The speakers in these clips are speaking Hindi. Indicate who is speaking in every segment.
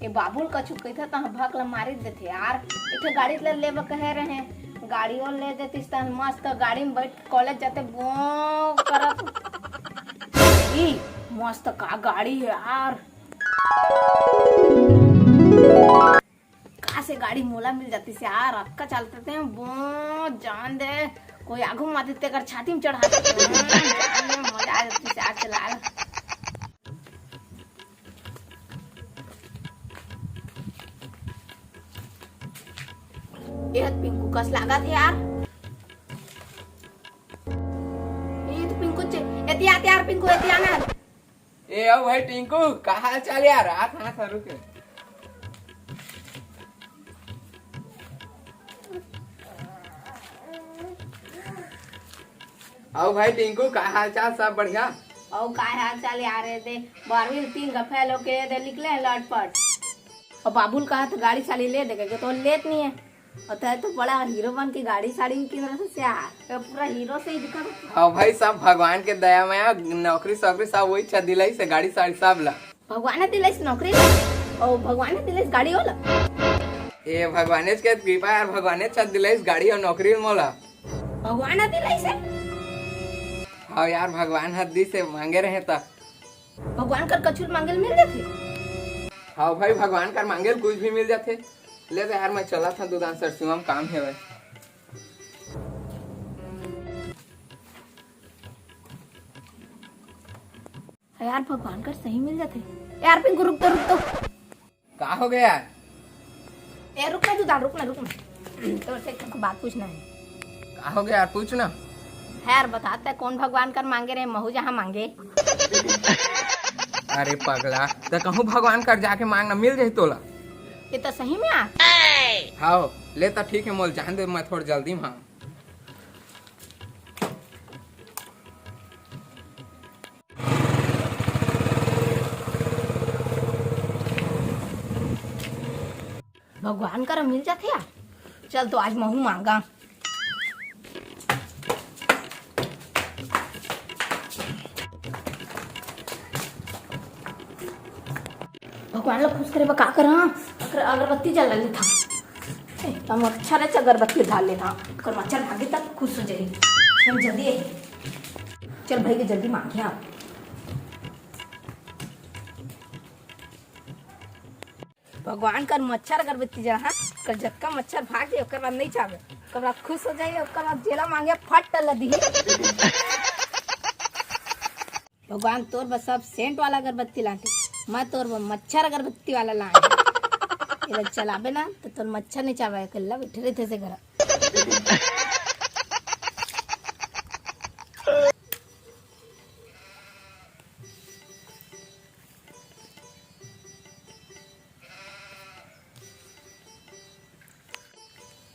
Speaker 1: ये बाबुल कछु कहता तो भक ला मारी देते यार। इथे गाड़ी ले लेब कहे रहे, गाड़ियों ले देती मस्त गाड़ी में बैठ कॉलेज जाते बो करत। ई मस्त का गाड़ी है यार, कहाँ से गाड़ी मोला मिल जाती से यार। अक्का चलते थे बो जान दे, कोई आगू मारते थे अगर छाती में चढ़ा देते मजा आ जाती से यार चला। ये पिंकू कस लगा थे यार। ये तो पिंकू एतिया यार, पिंकू एतिया ना।
Speaker 2: ए ओ भाई टिंकू का हाल चाल यार? हाथ रुके। आओ भाई टिंकू का हाल चाल? सब बढ़िया।
Speaker 1: और का हाल चाल यार? दे 12वीं 3 गफे लोग के दे निकले हैं लटपट। और बाबुल कहा तो गाड़ी साड़ी ले देगा तो लेत नहीं है। और तो बड़ा हीरो बन के गाड़ी साड़ी की तरह से यार, तो पूरा हीरो से ही दिखा।
Speaker 2: हाँ भाई सब भगवान के दया में नौकरी सौकरी सब वही छा दिलाई से गाड़ी साड़ी सब ला।
Speaker 1: भगवान ने दिलाई से नौकरी और भगवान ने दिलाई से गाड़ी होला।
Speaker 2: ए भगवान के कृपा यार, भगवान छा दिलाई से गाड़ी और नौकरी मोला।
Speaker 1: भगवान ने दिलाई से?
Speaker 2: हाँ यार भगवान हद्दी से मांगे रहे था।
Speaker 1: भगवान कर कछुल मांगल मिल जाते।
Speaker 2: हाँ भाई भगवान कर मांगे कुछ भी मिल जाते। ले तो यार मैं चला था दुकान सरसिमा में काम है भाई।
Speaker 1: यार भगवान कर सही मिल जाते यार। पिंकू रुक तो
Speaker 2: का हो गया यार?
Speaker 1: ए रुकना तू दाल, रुकना तो से बात पूछना है।
Speaker 2: का हो गया यार? पूछ ना
Speaker 1: यार। बताता है कौन भगवान कर मांगे रहे, महू जहाँ मांगे।
Speaker 2: अरे पगला तो कहूँ भगवान कर जाके मांगना मिल जाए तोला।
Speaker 1: ये तो सही में आ।
Speaker 2: हाँ ले तो ठीक है मोल, जान दे मैं थोड़ी जल्दी में।
Speaker 1: भगवान कर मिल जाते यार। चल तो आज महू मांगा। भगवान लोग खुश करे का करा, अगरबत्ती जला ले था। हम अच्छा से अगरबत्ती डाल ले था, कर मच्छर भागे तक खुश हो जाए। हम जल्दी चल भाई के जल्दी मांगे आप। भगवान कर मच्छर अगरबत्ती जला कर जत्का मच्छर भाग जाए ओकर बाद नहीं चाहे, ओकर बाद खुश हो जाए, ओकर बाद जेला मांगे फट लदी। भगवान तोर बस सब सेंट वाला अगरबत्ती लाके, मैं तोर मच्छर अगरबत्ती वाला लाए चलाबे ना तो तोर मच्छर नहीं चावे कल्ला बैठे रहते से घर।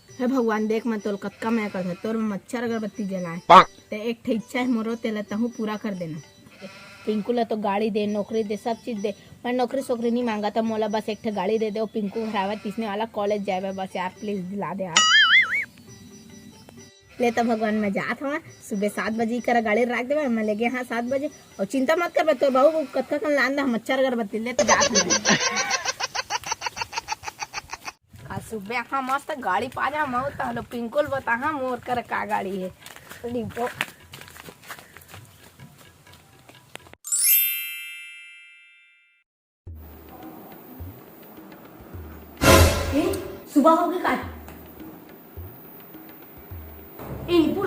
Speaker 1: हे भगवान देख मैं तोर कतका मैं कर तोर मच्छर अगरबत्ती जलाए ते एक ठे इच्छा है मोरो तेला तहु पूरा कर देना। पिंकू ला तो गाड़ी दे, नौकरी दे, सब चीज दे। मैं नौकरी सोकरी नहीं मांगा था, मोला बस एक ठे गाड़ी दे दे और पिंकू हरावा तीसने वाला कॉलेज जाए बस यार, प्लीज दिला दे यार। ले तो भगवान मैं जात हूँ, सुबह 7 बजे कर गाड़ी रख दे, मैं लेके हाँ 7 बजे। और चिंता मत कर तो बहू कत्का कन लान दा मच्छर अगरबत्ती ले तो जात हूँ। सुबह हाँ मस्त गाड़ी पा जा मऊ तो पिंकुल बता हाँ मोर कर का गाड़ी है। सुबह होगी का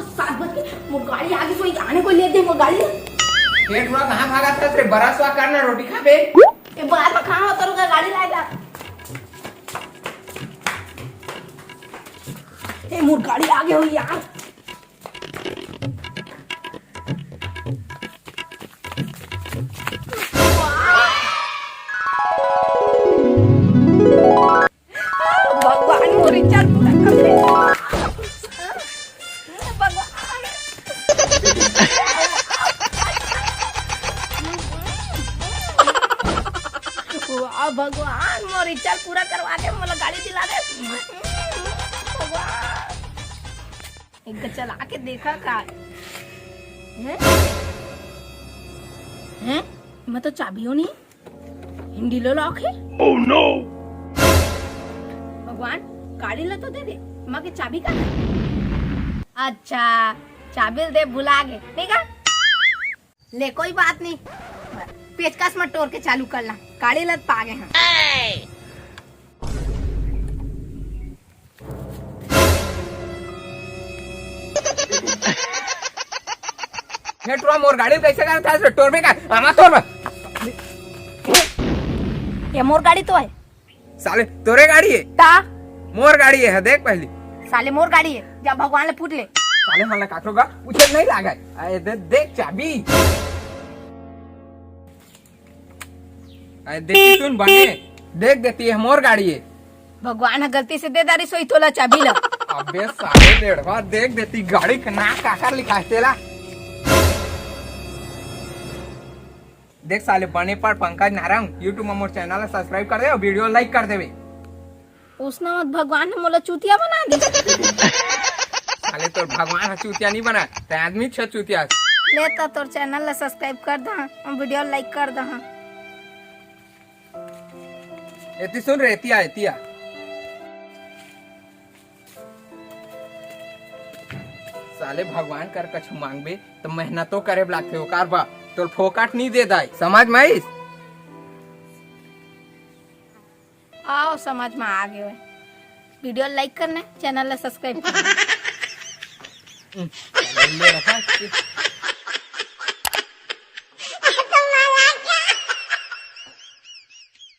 Speaker 1: 7 बजे वो गाड़ी आगे कोई आने को ले दे। वो गाड़ी
Speaker 2: पेट में कहाँ भागा था तेरे? बड़ा स्वा करना रोटी खा बे।
Speaker 1: ये बाहर में कहाँ होता रुका गाड़ी लाएगा। ए मोर गाड़ी आगे हुई यार। भगवान मोरी चाल पूरा कर दे। भगवान मोरी चाल पूरा करवा दे, मोला गाड़ी दिला दे भगवान। एक चला के देखा का है? मैं तो चाबियों नहीं हिंदी लो लॉक है।
Speaker 3: Oh no!
Speaker 1: भगवान गाड़ी ला तो दे दे, माँ की चाबी का है? अच्छा चाबी दे भुला गए ठीक है। ले कोई बात नहीं, पेचकस में तोड़ के चालू करना, गाड़ी लत पा गए हैं।
Speaker 2: हे टुरा मोर गाड़ी कैसे करता है टोर में का आमा तोर में
Speaker 1: ये मोर गाड़ी तो है।
Speaker 2: साले तोरे गाड़ी है
Speaker 1: ता
Speaker 2: मोर गाड़ी है देख पहले
Speaker 1: साले मोर गाड़ी है, जब भगवान ले पूछ ले।
Speaker 2: साले हमने काटो का पूछे नहीं लगा आए देख चाबी आए देखी सुन बने देख देती है मोर गाड़ी है।
Speaker 1: भगवान गलती से दे दारी सोई तोला चाबी ला।
Speaker 2: अबे साले डेढ़वा देख देती गाड़ी का ना काकर लिखा है तेरा देख साले बने पर पंकज नारंग यूट्यूब में मोर चैनल सब्सक्राइब कर दे और वीडियो लाइक कर देवे।
Speaker 1: उसने मत भगवान ने मोला चूतिया बना दी।
Speaker 2: साले तोर भगवान चूतिया नहीं बना ते आदमी छ चूतिया
Speaker 1: ले तो तोर चैनल ला सब्सक्राइब कर दा और वीडियो लाइक कर दा।
Speaker 2: एती सुन रे एतिया एतिया साले भगवान कर कछ मांगबे तो मेहनतो करे लागथे ओकार बा तोर फोकट नहीं दे दाई समझ में आइस।
Speaker 1: आओ समझ में आ गए। वीडियो लाइक करना, चैनल ला सब्सक्राइब करना।
Speaker 2: ले रखा